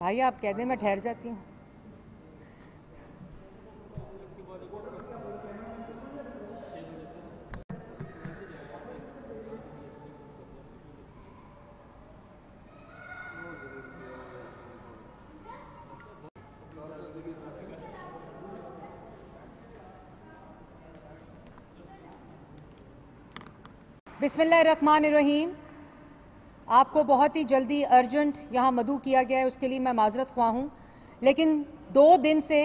भाई आप कह दें मैं ठहर जाती हूँ। बिस्मिल्लाहिर्रहमानिर्रहीम। आपको बहुत ही जल्दी अर्जेंट यहाँ मदऊ किया गया है, उसके लिए मैं माजरत ख्वाह हूँ, लेकिन 2 दिन से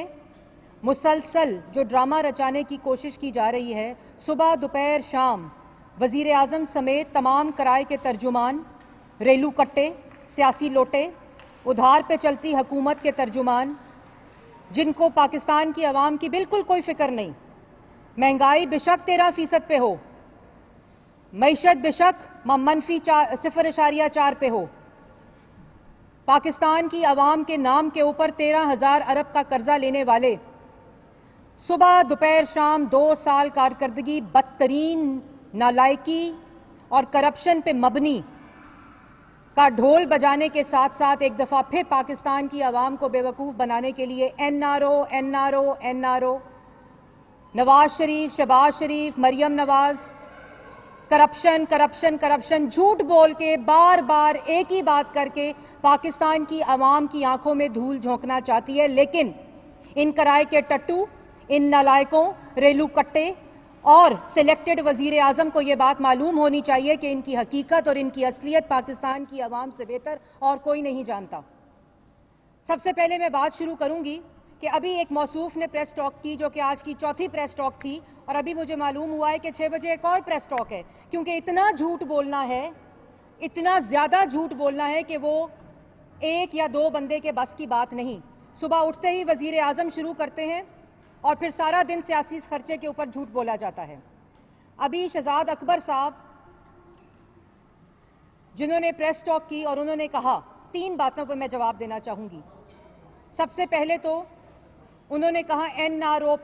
मुसलसल जो ड्रामा रचाने की कोशिश की जा रही है, सुबह दोपहर शाम वज़ीर आज़म समेत तमाम कराए के तर्जुमान, रेलू कट्टे, सियासी लोटे, उधार पे चलती हुकूमत के तर्जुमान, जिनको पाकिस्तान की आवाम की बिल्कुल कोई फ़िक्र नहीं। महंगाई बेशक 13% पे हो, मईशत बेशक मनफी 0.4 पे हो, पाकिस्तान की आवाम के नाम के ऊपर 13,000 अरब का कर्जा लेने वाले सुबह दोपहर शाम 2 साल कारकर्दगी बदतरीन नालायकी और करप्शन पे मबनी का ढोल बजाने के साथ साथ एक दफ़ा फिर पाकिस्तान की आवाम को बेवकूफ़ बनाने के लिए NRO, नवाज शरीफ, शहबाज शरीफ, मरियम नवाज, करप्शन झूठ बोल के बार बार एक ही बात करके पाकिस्तान की आवाम की आंखों में धूल झोंकना चाहती है। लेकिन इन कराए के टट्टू, इन नालायकों, रेलू कट्टे और सिलेक्टेड वजीर आजम को ये बात मालूम होनी चाहिए कि इनकी हकीकत और इनकी असलियत पाकिस्तान की आवाम से बेहतर और कोई नहीं जानता। सबसे पहले मैं बात शुरू करूंगी कि अभी एक मौसूफ ने प्रेस टॉक की, जो कि आज की चौथी प्रेस टॉक थी, और अभी मुझे मालूम हुआ है कि 6 बजे एक और प्रेस टॉक है, क्योंकि इतना झूठ बोलना है, इतना ज़्यादा झूठ बोलना है कि वो 1 या 2 बंदे के बस की बात नहीं। सुबह उठते ही वज़ीर आज़म शुरू करते हैं और फिर सारा दिन सियासी खर्चे के ऊपर झूठ बोला जाता है। अभी शहजाद अकबर साहब जिन्होंने प्रेस टॉक की और उन्होंने कहा, 3 बातों पर मैं जवाब देना चाहूँगी। सबसे पहले तो उन्होंने कहा NRO+।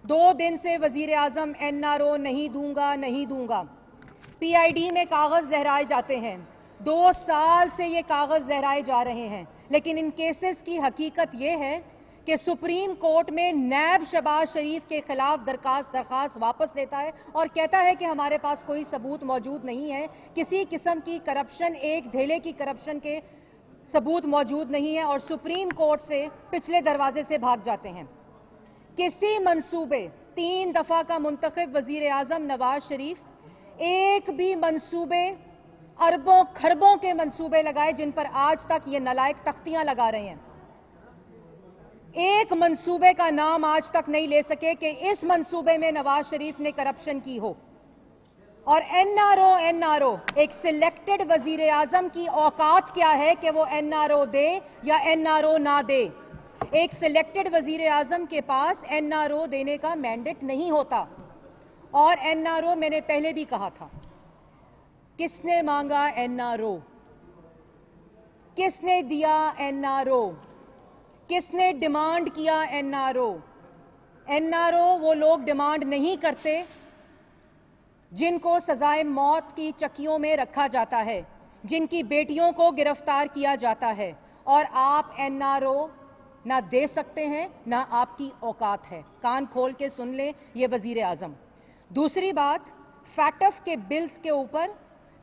2 दिन से वज़ीर आज़म NRO नहीं दूंगा। PID में कागज़ लहराए जाते हैं, 2 साल से ये कागज़ लहराए जा रहे हैं, लेकिन इन केसेस की हकीकत ये है कि सुप्रीम कोर्ट में नैब शहबाज शरीफ के खिलाफ दरखास्त वापस लेता है और कहता है कि हमारे पास कोई सबूत मौजूद नहीं है, किसी किस्म की करप्शन, एक धेले की करप्शन के सबूत मौजूद नहीं है, और सुप्रीम कोर्ट से पिछले दरवाजे से भाग जाते हैं। किसी मंसूबे, 3 दफ़ा का मुंतखब वज़ीर आज़म नवाज शरीफ, एक भी मंसूबे, अरबों खरबों के मंसूबे लगाए जिन पर आज तक ये नालायक तख्तियां लगा रहे हैं। एक मंसूबे का नाम आज तक नहीं ले सके कि इस मंसूबे में नवाज शरीफ ने करप्शन की हो। और NRO एक सिलेक्टेड वजीर आजम की औकात क्या है कि वो NRO दे या NRO ना दे। एक सिलेक्टेड वजीर आजम के पास NRO देने का मैंडेट नहीं होता। और NRO मैंने पहले भी कहा था, किसने मांगा NRO, किसने दिया NRO, किसने डिमांड किया NRO वो लोग डिमांड नहीं करते जिनको सजाए मौत की चक्कियों में रखा जाता है, जिनकी बेटियों को गिरफ्तार किया जाता है, और आप NRO ना दे सकते हैं ना आपकी औकात है। कान खोल के सुन ले ये वजीर आजम। दूसरी बात, फैटफ के बिल्स के ऊपर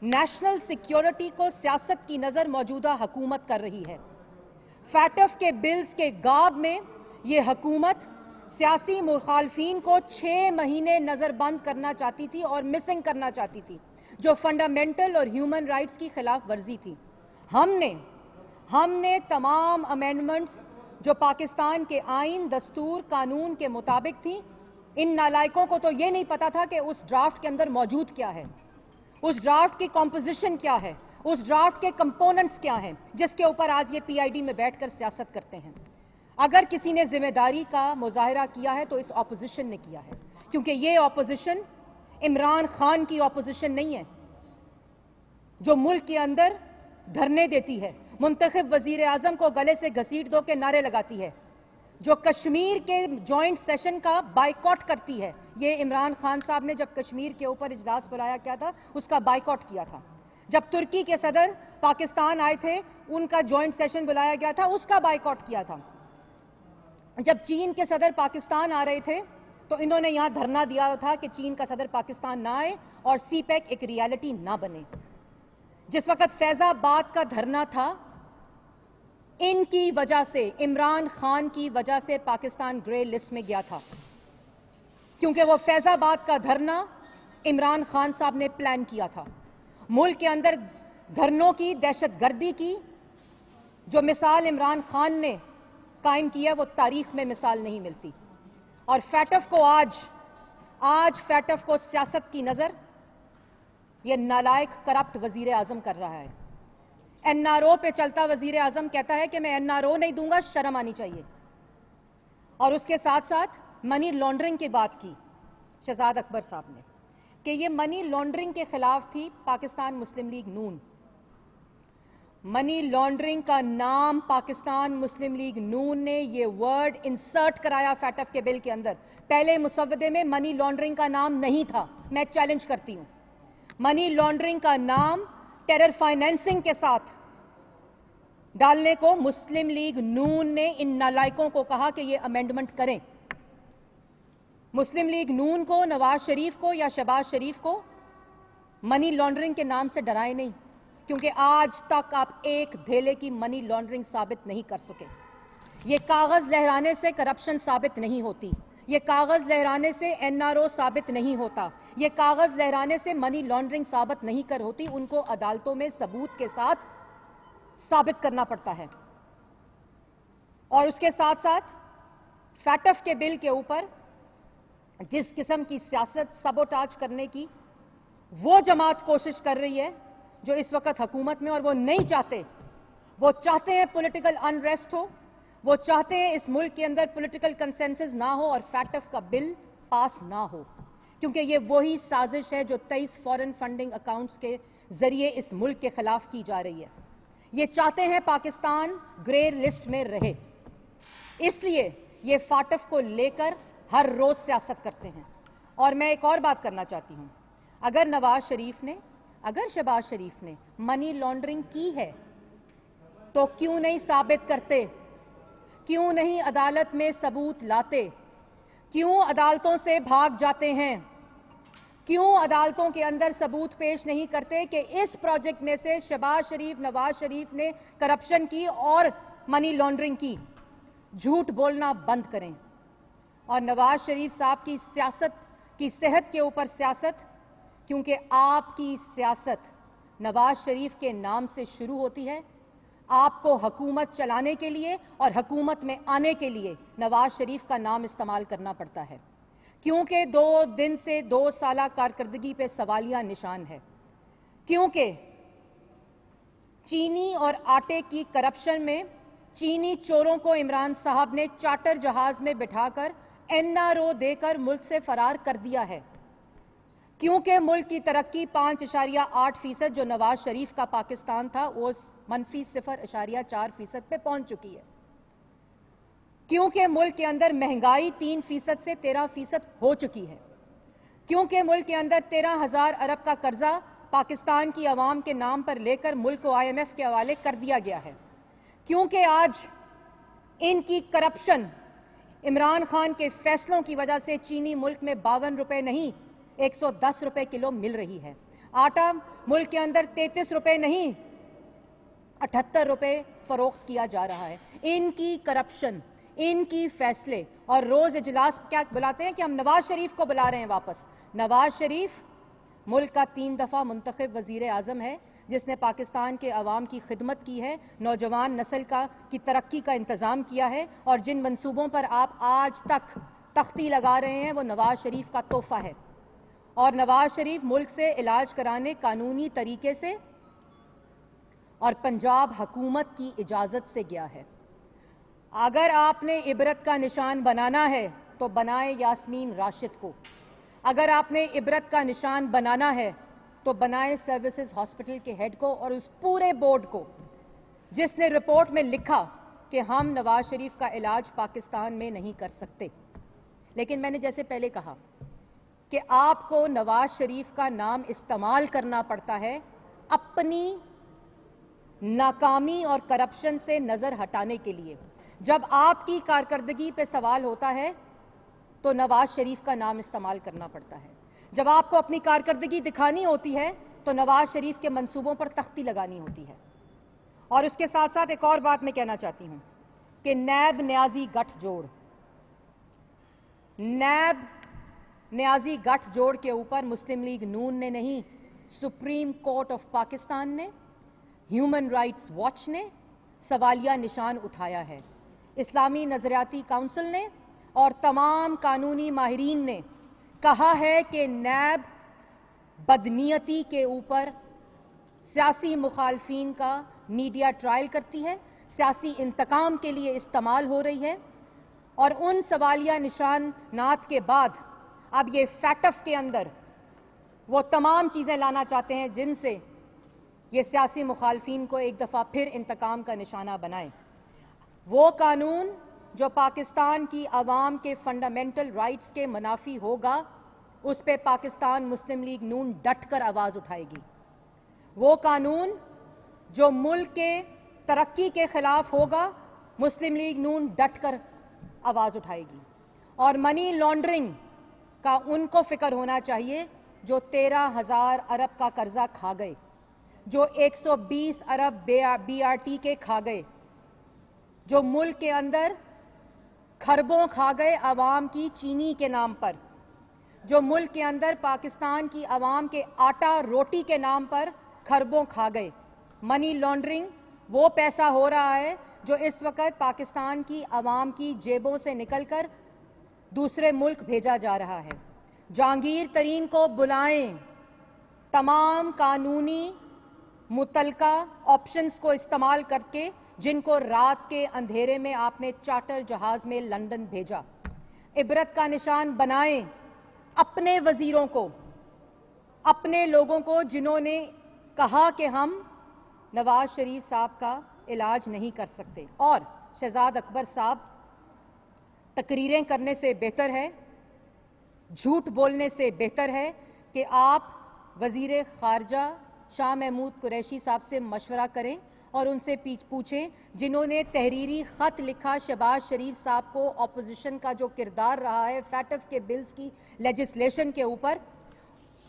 नेशनल सिक्योरिटी को सियासत की नजर मौजूदा हुकूमत कर रही है। फैटफ के बिल्स के गाब में ये हुकूमत सियासी मुखालफीन को 6 महीने नज़रबंद करना चाहती थी और मिसिंग करना चाहती थी, जो फंडामेंटल और ह्यूमन राइट्स की खिलाफ वर्जी थी। हमने तमाम अमेंडमेंट्स जो पाकिस्तान के आइन, दस्तूर, कानून के मुताबिक थी, इन नालायकों को तो ये नहीं पता था कि उस ड्राफ्ट के अंदर मौजूद क्या है, उस ड्राफ्ट की कॉम्पोजिशन क्या है, उस ड्राफ्ट के कंपोनेंट्स क्या हैं, जिसके ऊपर आज ये PID में बैठकर सियासत करते हैं। अगर किसी ने जिम्मेदारी का मुजाहिरा किया है तो इस ऑपोजिशन ने किया है, क्योंकि ये ऑपोजिशन इमरान खान की ऑपोजिशन नहीं है जो मुल्क के अंदर धरने देती है, मुंतखब वजीर आजम को गले से घसीट दो के नारे लगाती है, जो कश्मीर के जॉइंट सेशन का बाइकॉट करती है। ये इमरान खान साहब ने जब कश्मीर के ऊपर इजलास बुलाया क्या था, उसका बाइकआउट किया था। जब तुर्की के सदर पाकिस्तान आए थे, उनका जॉइंट सेशन बुलाया गया था, उसका बाइकआउट किया था। जब चीन के सदर पाकिस्तान आ रहे थे तो इन्होंने यहां धरना दिया था कि चीन का सदर पाकिस्तान ना आए और सीपैक एक रियलिटी ना बने। जिस वक्त फैजाबाद का धरना था, इनकी वजह से, इमरान खान की वजह से पाकिस्तान ग्रे लिस्ट में गया था, क्योंकि वो फैजाबाद का धरना इमरान खान साहब ने प्लान किया था। मुल्क के अंदर धरनों की, दहशतगर्दी की जो मिसाल इमरान खान ने कायम किया, वो तारीख में मिसाल नहीं मिलती। और फैटफ को आज फैटफ को सियासत की नजर ये नालायक करप्ट वजीर आजम कर रहा है। एनआरओ पे चलता वजीर आजम कहता है कि मैं एनआरओ नहीं दूंगा, शर्म आनी चाहिए। और उसके साथ साथ मनी लॉन्ड्रिंग की बात की शहजाद अकबर साहब ने कि ये मनी लॉन्ड्रिंग के खिलाफ थी पाकिस्तान मुस्लिम लीग नून। मनी लॉन्ड्रिंग का नाम पाकिस्तान मुस्लिम लीग नून ने ये वर्ड इंसर्ट कराया फैटफ के बिल के अंदर। पहले मुसव्वदे में मनी लॉन्ड्रिंग का नाम नहीं था। मैं चैलेंज करती हूं, मनी लॉन्ड्रिंग का नाम टेरर फाइनेंसिंग के साथ डालने को मुस्लिम लीग नून ने इन नालायकों को कहा कि ये अमेंडमेंट करें। मुस्लिम लीग नून को, नवाज शरीफ को या शहबाज शरीफ को मनी लॉन्ड्रिंग के नाम से डराए नहीं, क्योंकि आज तक आप एक धेले की मनी लॉन्ड्रिंग साबित नहीं कर सके। ये कागज लहराने से करप्शन साबित नहीं होती, ये कागज लहराने से एनआरओ साबित नहीं होता, ये कागज लहराने से मनी लॉन्ड्रिंग साबित नहीं कर होती। उनको अदालतों में सबूत के साथ साबित करना पड़ता है। और उसके साथ साथ फैटफ के बिल के ऊपर जिस किस्म की सियासत सबोटाज करने की वो जमात कोशिश कर रही है जो इस वक्त हुकूमत में, और वो नहीं चाहते, वो चाहते हैं पॉलिटिकल अनरेस्ट हो, वो चाहते हैं इस मुल्क के अंदर पॉलिटिकल कंसेंसस ना हो और फैटफ का बिल पास ना हो, क्योंकि ये वही साजिश है जो 23 फॉरेन फंडिंग अकाउंट्स के जरिए इस मुल्क के खिलाफ की जा रही है। ये चाहते हैं पाकिस्तान ग्रे लिस्ट में रहे, इसलिए ये फैटफ को लेकर हर रोज सियासत करते हैं। और मैं एक और बात करना चाहती हूं, अगर नवाज शरीफ ने, अगर शहबाज शरीफ ने मनी लॉन्ड्रिंग की है तो क्यों नहीं साबित करते, क्यों नहीं अदालत में सबूत लाते, क्यों अदालतों से भाग जाते हैं, क्यों अदालतों के अंदर सबूत पेश नहीं करते कि इस प्रोजेक्ट में से शहबाज शरीफ, नवाज शरीफ ने करप्शन की और मनी लॉन्ड्रिंग की। झूठ बोलना बंद करें और नवाज शरीफ साहब की सियासत की सेहत के ऊपर सियासत, क्योंकि आपकी सियासत नवाज शरीफ के नाम से शुरू होती है। आपको हुकूमत चलाने के लिए और हुकूमत में आने के लिए नवाज शरीफ का नाम इस्तेमाल करना पड़ता है, क्योंकि 2 दिन से 2 साल कारकर्दगी पे सवालिया निशान है, क्योंकि चीनी और आटे की करप्शन में चीनी चोरों को इमरान साहब ने चार्टर जहाज में बिठाकर एनआरओ देकर मुल्क से फरार कर दिया है, क्योंकि मुल्क की तरक्की 5.8% जो नवाज शरीफ का पाकिस्तान था वो -0.4% पे पहुंच चुकी है, क्योंकि मुल्क के अंदर महंगाई 3% से 13% हो चुकी है, क्योंकि मुल्क के अंदर 13,000 अरब का कर्जा पाकिस्तान की आवाम के नाम पर लेकर मुल्क को IMF के हवाले कर दिया गया है, क्योंकि आज इनकी करप्शन, इमरान खान के फैसलों की वजह से चीनी मुल्क में 52 रुपए नहीं 110 रुपए किलो मिल रही है। आटा मुल्क के अंदर 33 रुपए नहीं 78 रुपए फरोख्त किया जा रहा है। इनकी करप्शन, इनकी फैसले, और रोज इजलास क्या बुलाते हैं कि हम नवाज शरीफ को बुला रहे हैं वापस। नवाज शरीफ मुल्क का 3 दफा मुंतखब वजीर आजम है, जिसने पाकिस्तान के अवाम की खिदमत की है, नौजवान नस्ल की तरक्की का इंतज़ाम किया है, और जिन मंसूबों पर आप आज तक तख्ती लगा रहे हैं वो नवाज शरीफ का तोहफा है। और नवाज शरीफ मुल्क से इलाज कराने कानूनी तरीके से और पंजाब हुकूमत की इजाज़त से गया है। अगर आपने इबरत का निशान बनाना है तो बनाए यास्मीन राशिद को, अगर आपने इबरत का निशान बनाना है तो बनाए सर्विसेज हॉस्पिटल के हेड को और उस पूरे बोर्ड को जिसने रिपोर्ट में लिखा कि हम नवाज शरीफ का इलाज पाकिस्तान में नहीं कर सकते। लेकिन मैंने जैसे पहले कहा, कि आपको नवाज शरीफ का नाम इस्तेमाल करना पड़ता है अपनी नाकामी और करप्शन से नजर हटाने के लिए। जब आपकी कारकर्दगी पे सवाल होता है तो नवाज शरीफ का नाम इस्तेमाल करना पड़ता है। जब आपको अपनी कारकर्दगी दिखानी होती है तो नवाज शरीफ के मंसूबों पर तख्ती लगानी होती है। और उसके साथ साथ एक और बात मैं कहना चाहती हूं कि नैब न्याजी गठजोड़, नैब न्याजी गठजोड़ के ऊपर मुस्लिम लीग नून ने नहीं, सुप्रीम कोर्ट ऑफ पाकिस्तान ने, ह्यूमन राइट्स वॉच ने सवालिया निशान उठाया है। इस्लामी नजरियाती काउंसिल ने और तमाम कानूनी माहिरीन ने कहा है कि नैब बदनीयती के ऊपर सियासी मुखालफीन का मीडिया ट्रायल करती है, सियासी इंतकाम के लिए इस्तेमाल हो रही है। और उन सवालिया निशानात के बाद अब ये फैटफ के अंदर वो तमाम चीज़ें लाना चाहते हैं जिनसे ये सियासी मुखालफीन को एक दफ़ा फिर इंतकाम का निशाना बनाए। वो कानून जो पाकिस्तान की आवाम के फंडामेंटल राइट्स के मुनाफी होगा, उस पे पाकिस्तान मुस्लिम लीग नून डट कर आवाज़ उठाएगी। वो कानून जो मुल्क के तरक्की के खिलाफ होगा, मुस्लिम लीग नून डट कर आवाज़ उठाएगी। और मनी लॉन्ड्रिंग का उनको फिक्र होना चाहिए जो 13,000 अरब का कर्जा खा गए, जो 120 अरब BRT के खा गए, जो मुल्क के अंदर खरबों खा गए आवाम की चीनी के नाम पर, जो मुल्क के अंदर पाकिस्तान की आवाम के आटा रोटी के नाम पर खरबों खा गए। मनी लॉन्ड्रिंग वो पैसा हो रहा है जो इस वक्त पाकिस्तान की आवाम की जेबों से निकलकर दूसरे मुल्क भेजा जा रहा है। जहांगीर तरीन को बुलाएं, तमाम कानूनी मुतलका ऑप्शंस को इस्तेमाल करके जिनको रात के अंधेरे में आपने चार्टर जहाज में लंदन भेजा। इबरत का निशान बनाएं अपने वजीरों को, अपने लोगों को जिन्होंने कहा कि हम नवाज शरीफ साहब का इलाज नहीं कर सकते। और शहजाद अकबर साहब, तकरीरें करने से बेहतर है, झूठ बोलने से बेहतर है कि आप वजीर खारजा शाह महमूद कुरैशी साहब से मशवरा करें और उनसे पूछें जिन्होंने तहरीरी ख़त लिखा शहबाज शरीफ साहब को ऑपोजिशन का जो किरदार रहा है फैटफ के बिल्स की लेजिस्लेशन के ऊपर,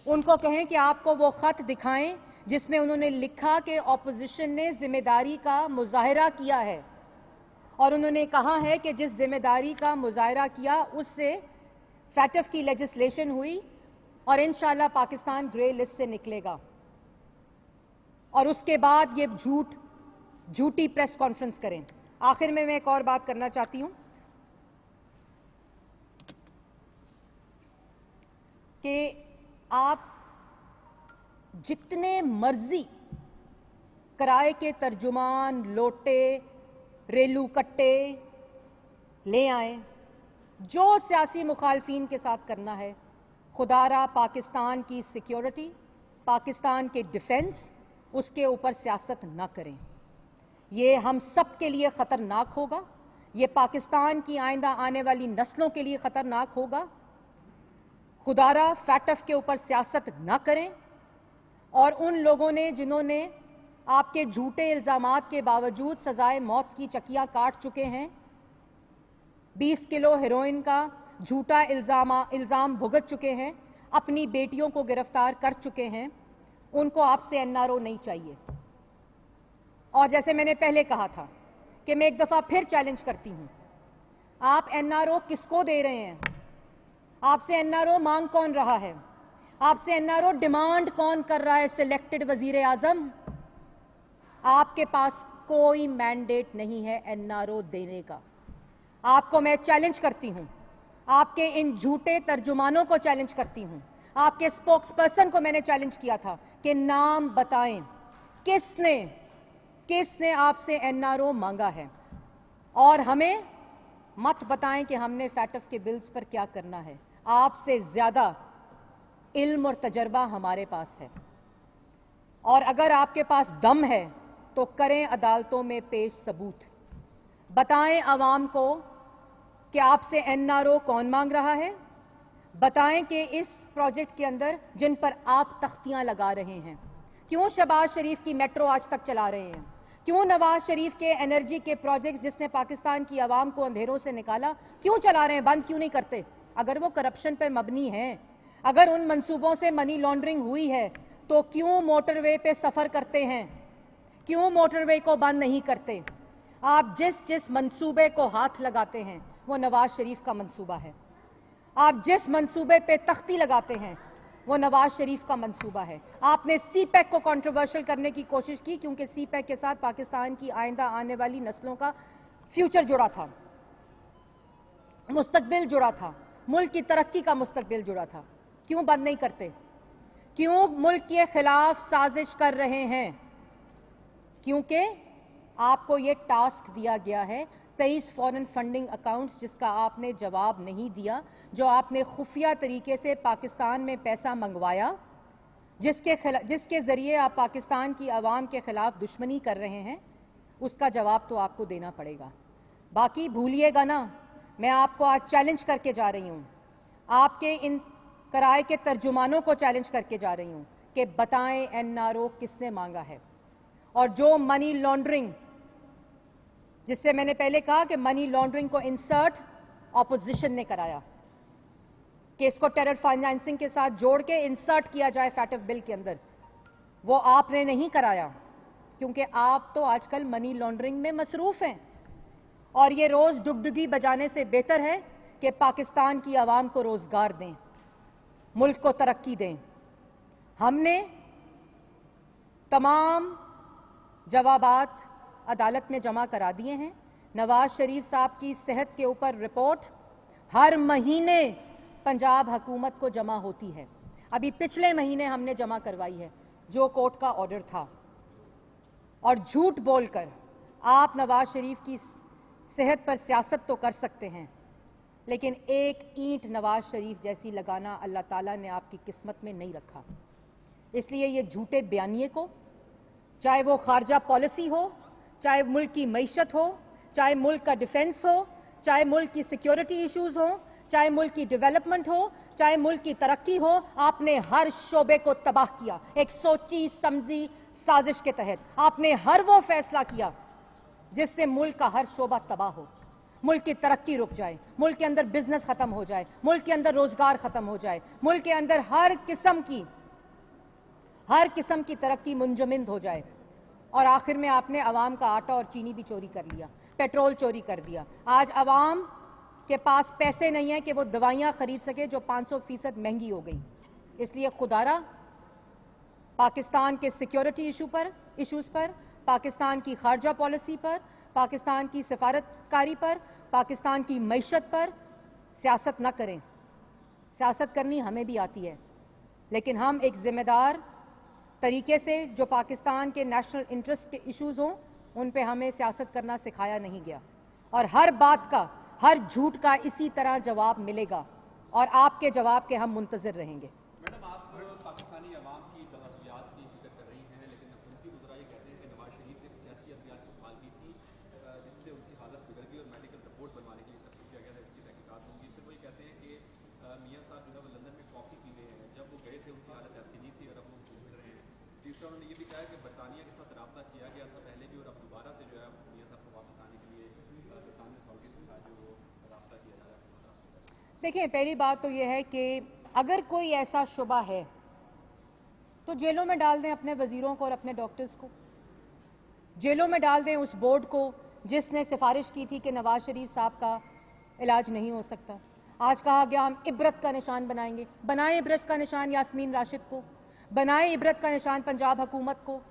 उनको कहें कि आपको वो ख़त दिखाएं जिसमें उन्होंने लिखा कि ऑपोजिशन ने जिम्मेदारी का मुजाहरा किया है और उन्होंने कहा है कि जिस जिम्मेदारी का मुजाहरा किया उससे फैटफ की लेजिस्लेशन हुई और इंशाल्लाह पाकिस्तान ग्रे लिस्ट से निकलेगा। और उसके बाद ये झूठी प्रेस कॉन्फ्रेंस करें। आखिर में मैं एक और बात करना चाहती हूं कि आप जितने मर्जी किराए के तर्जुमान, लोटे, रेलू कट्टे ले आए, जो सियासी मुखालफीन के साथ करना है, खुदारा पाकिस्तान की सिक्योरिटी, पाकिस्तान के डिफेंस, उसके ऊपर सियासत ना करें। ये हम सब के लिए ख़तरनाक होगा, ये पाकिस्तान की आइंदा आने वाली नस्लों के लिए ख़तरनाक होगा। खुदारा फैटफ के ऊपर सियासत ना करें। और उन लोगों ने जिन्होंने आपके झूठे इल्ज़ामात के बावजूद सजाए मौत की चकियां काट चुके हैं, 20 किलो हेरोइन का झूठा इल्ज़ाम भुगत चुके हैं, अपनी बेटियों को गिरफ्तार कर चुके हैं, उनको आपसे NRO नहीं चाहिए। और जैसे मैंने पहले कहा था कि मैं एक दफ़ा फिर चैलेंज करती हूं, आप NRO किसको दे रहे हैं? आपसे NRO मांग कौन रहा है? आपसे NRO डिमांड कौन कर रहा है? सिलेक्टेड वजीर आजम। आपके पास कोई मैंडेट नहीं है NRO देने का। आपको मैं चैलेंज करती हूं, आपके इन झूठे तर्जुमानों को चैलेंज करती हूं, आपके स्पोक्स पर्सन को मैंने चैलेंज किया था कि नाम बताएं किसने आपसे NRO मांगा है, और हमें मत बताएं कि हमने फैटफ के बिल्स पर क्या करना है। आपसे ज्यादा इल्म और तजर्बा हमारे पास है, और अगर आपके पास दम है तो करें अदालतों में पेश सबूत, बताएं आवाम को कि आपसे NRO कौन मांग रहा है, बताएं कि इस प्रोजेक्ट के अंदर जिन पर आप तख्तियां लगा रहे हैं, क्यों शहबाज शरीफ की मेट्रो आज तक चला रहे हैं, क्यों नवाज शरीफ के एनर्जी के प्रोजेक्ट्स जिसने पाकिस्तान की आवाम को अंधेरों से निकाला क्यों चला रहे हैं, बंद क्यों नहीं करते? अगर वो करप्शन पे मबनी है, अगर उन मंसूबों से मनी लॉन्ड्रिंग हुई है, तो क्यों मोटरवे पे सफर करते हैं, क्यों मोटरवे को बंद नहीं करते? आप जिस जिस मंसूबे को हाथ लगाते हैं वो नवाज शरीफ का मंसूबा है। आप जिस मंसूबे पे तख्ती लगाते हैं वो नवाज शरीफ का मंसूबा है। आपने सीपैक को कंट्रोवर्शियल करने की कोशिश की क्योंकि सीपैक के साथ पाकिस्तान की आइंदा आने वाली नस्लों का फ्यूचर जुड़ा था, मुस्तकबिल जुड़ा था, मुल्क की तरक्की का मुस्तकबिल जुड़ा था। क्यों बंद नहीं करते? क्यों मुल्क के खिलाफ साजिश कर रहे हैं? क्योंकि आपको ये टास्क दिया गया है 23 फॉरेन फंडिंग अकाउंट्स जिसका आपने जवाब नहीं दिया, जो आपने खुफिया तरीके से पाकिस्तान में पैसा मंगवाया, जिसके ज़रिए आप पाकिस्तान की आवाम के ख़िलाफ़ दुश्मनी कर रहे हैं, उसका जवाब तो आपको देना पड़ेगा। बाकी भूलिएगा ना, मैं आपको आज चैलेंज करके जा रही हूँ, आपके इन कराए के तर्जुमानों को चैलेंज करके जा रही हूँ कि बताएं एनआरओ किसने मांगा है। और जो मनी लॉन्ड्रिंग, जिससे मैंने पहले कहा कि मनी लॉन्ड्रिंग को इंसर्ट ऑपोजिशन ने कराया कि इसको टेरर फाइनेंसिंग के साथ जोड़ के इंसर्ट किया जाए फैटफ बिल के अंदर, वो आपने नहीं कराया क्योंकि आप तो आजकल मनी लॉन्ड्रिंग में मसरूफ हैं। और ये रोज डुगडुगी बजाने से बेहतर है कि पाकिस्तान की आवाम को रोजगार दें, मुल्क को तरक्की दें। हमने तमाम जवाबात अदालत में जमा करा दिए हैं। नवाज शरीफ साहब की सेहत के ऊपर रिपोर्ट हर महीने पंजाब हुकूमत को जमा होती है। अभी पिछले महीने हमने जमा करवाई है जो कोर्ट का ऑर्डर था। और झूठ बोलकर आप नवाज शरीफ की सेहत पर सियासत तो कर सकते हैं, लेकिन एक ईंट नवाज शरीफ जैसी लगाना अल्लाह ताला ने आपकी किस्मत में नहीं रखा। इसलिए ये झूठे बयानिए को, चाहे वो खारजा पॉलिसी हो, चाहे मुल्क की मईशत हो, चाहे मुल्क का डिफेंस हो, चाहे मुल्क की सिक्योरिटी इश्यूज हो, चाहे मुल्क की डेवलपमेंट हो, चाहे मुल्क की तरक्की हो, आपने हर शोबे को तबाह किया। एक सोची समझी साजिश के तहत आपने हर वो फैसला किया जिससे मुल्क का हर शोबा तबाह हो, मुल्क की तरक्की रुक जाए, मुल्क के अंदर बिजनेस खत्म हो जाए, मुल्क के अंदर रोजगार खत्म हो जाए, मुल्क के अंदर हर किस्म की तरक्की मुंजमद हो जाए। और आखिर में आपने अवाम का आटा और चीनी भी चोरी कर लिया, पेट्रोल चोरी कर दिया। आज अवाम के पास पैसे नहीं है कि वो दवाइयाँ खरीद सके जो 500% महंगी हो गई। इसलिए खुदारा पाकिस्तान के सिक्योरिटी इशूज़ पर, पाकिस्तान की खारजा पॉलिसी पर, पाकिस्तान की सफारतकारी पर, पाकिस्तान की मईशत पर सियासत न करें। सियासत करनी हमें भी आती है, लेकिन हम एक ज़िम्मेदार तरीके से जो पाकिस्तान के नेशनल इंटरेस्ट के इश्यूज हों उन पे हमें सियासत करना सिखाया नहीं गया। और हर बात का, हर झूठ का इसी तरह जवाब मिलेगा और आपके जवाब के हम मुंतज़िर रहेंगे। मैडम, आप पाकिस्तानी अवाम की दवात की फिक्र कर रही हैं, लेकिन उनकी उज़रा ये कहते हैं कि नवाज शरीफ ने कुछ ऐसी अद्वियात इस्तेमाल की थी जिससे उनकी हालत बिगड़ गई और मेडिकल रिपोर्ट बनवाने के लिए सब कुछ किया गया था, इसकी तहकीकात होंगी। फिर वो ये कहते हैं कि मियाँ साहब जो है वो लंदन में कॉफ़ी पी रहे हैं, जब वो गए थे उनकी हालत ऐसी नहीं थी और अब वो घूम रहे हैं। तीसरा, उन्होंने ये भी कहा कि बरतानिया के साथ रब्ता किया गया था पहले भी और अब दोबारा से जो है मियाँ साहब को वापस आने के लिए बरतानिया अथॉरिटीज़ के साथ जो वो रब्ता किया जा रहा है। देखिए, पहली बात तो यह है कि अगर कोई ऐसा शुबा है तो जेलों में डाल दें अपने वजीरों को और अपने डॉक्टर्स को, जेलों में डाल दें उस बोर्ड को जिसने सिफारिश की थी कि नवाज शरीफ साहब का इलाज नहीं हो सकता। आज कहा गया हम इबरत का निशान बनाएंगे, बनाएं इबरत का निशान यास्मीन राशिद को, बनाएं इबरत का निशान पंजाब हुकूमत को,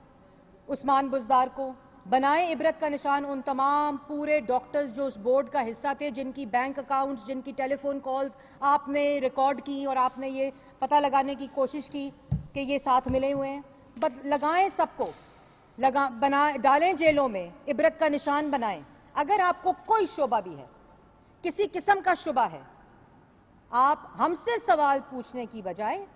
उस्मान बुज़दार को, बनाएं इबरत का निशान उन तमाम पूरे डॉक्टर्स जो उस बोर्ड का हिस्सा थे, जिनकी बैंक अकाउंट्स, जिनकी टेलीफोन कॉल्स आपने रिकॉर्ड की और आपने ये पता लगाने की कोशिश की कि ये साथ मिले हुए हैं। बस लगाएं सबको, डालें जेलों में, इबरत का निशान बनाएं। अगर आपको कोई शुबा भी है, किसी किस्म का शुबा है, आप हमसे सवाल पूछने की बजाय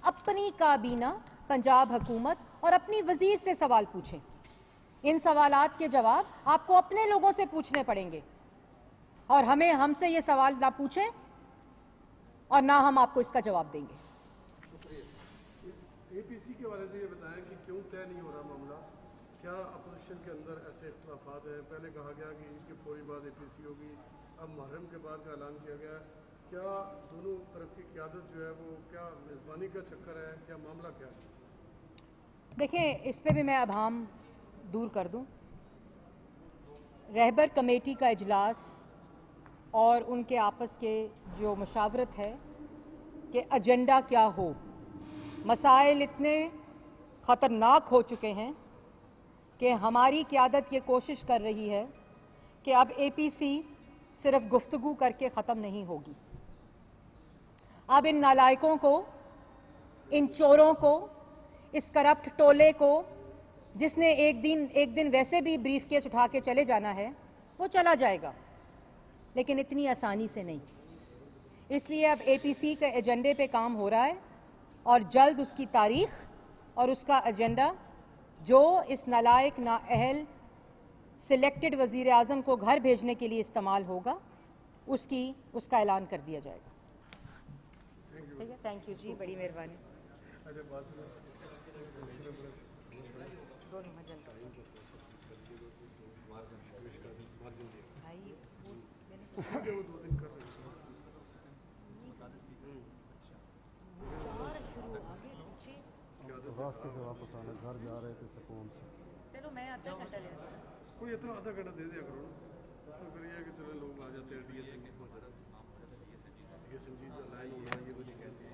अपनी काबीना, पंजाब हुकूमत और अपनी वजीर से सवाल पूछें। इन सवालात के जवाब आपको अपने लोगों से पूछने पड़ेंगे और हमसे ये सवाल ना पूछें और ना हम आपको इसका जवाब देंगे। एपीसी के हवाले से ये बताएं कि क्यों तय नहीं हो रहा मामला, क्या अपोजिशन के अंदर ऐसे इख्तलाफात हैं? पहले कहा गया कि ईद के फौरी बाद एपीसी होगी, अब मुहर्रम के बाद का ऐलान किया गया। क्या दोनों तरफ की क़यादत जो है वो क्या मेज़बानी का चक्कर है, क्या मामला क्या है? देखिए, इस पे भी मैं अभाम दूर कर दूं। रहबर कमेटी का इजलास और उनके आपस के जो मुशावरत है कि एजेंडा क्या हो, मसाइल इतने ख़तरनाक हो चुके हैं कि हमारी क़यादत ये कोशिश कर रही है कि अब एपीसी सिर्फ गुफ्तगू करके ख़त्म नहीं होगी। अब इन नालायकों को, इन चोरों को, इस करप्ट टोले को, जिसने एक दिन वैसे भी ब्रीफ केस उठा के चले जाना है, वो चला जाएगा, लेकिन इतनी आसानी से नहीं। इसलिए अब एपीसी के एजेंडे पे काम हो रहा है और जल्द उसकी तारीख और उसका एजेंडा जो इस नालायक नाअहल सिलेक्टेड वज़ीर आज़म को घर भेजने के लिए इस्तेमाल होगा, उसका ऐलान कर दिया जाएगा। ठीक है, थैंक यू जी, बड़ी मेहरबानी। रास्ते से वापस आना, घर जा रहे थे सुकून से। चलो मैं आधा घंटा ले आता हूँ। कोई इतना आधा घंटा दे दिया करो ना, उसमें फिर ये है कि चलो लोग आ जाते हैं, डीएस संजीत लाइन हो रहा है, ये वजह कहती है।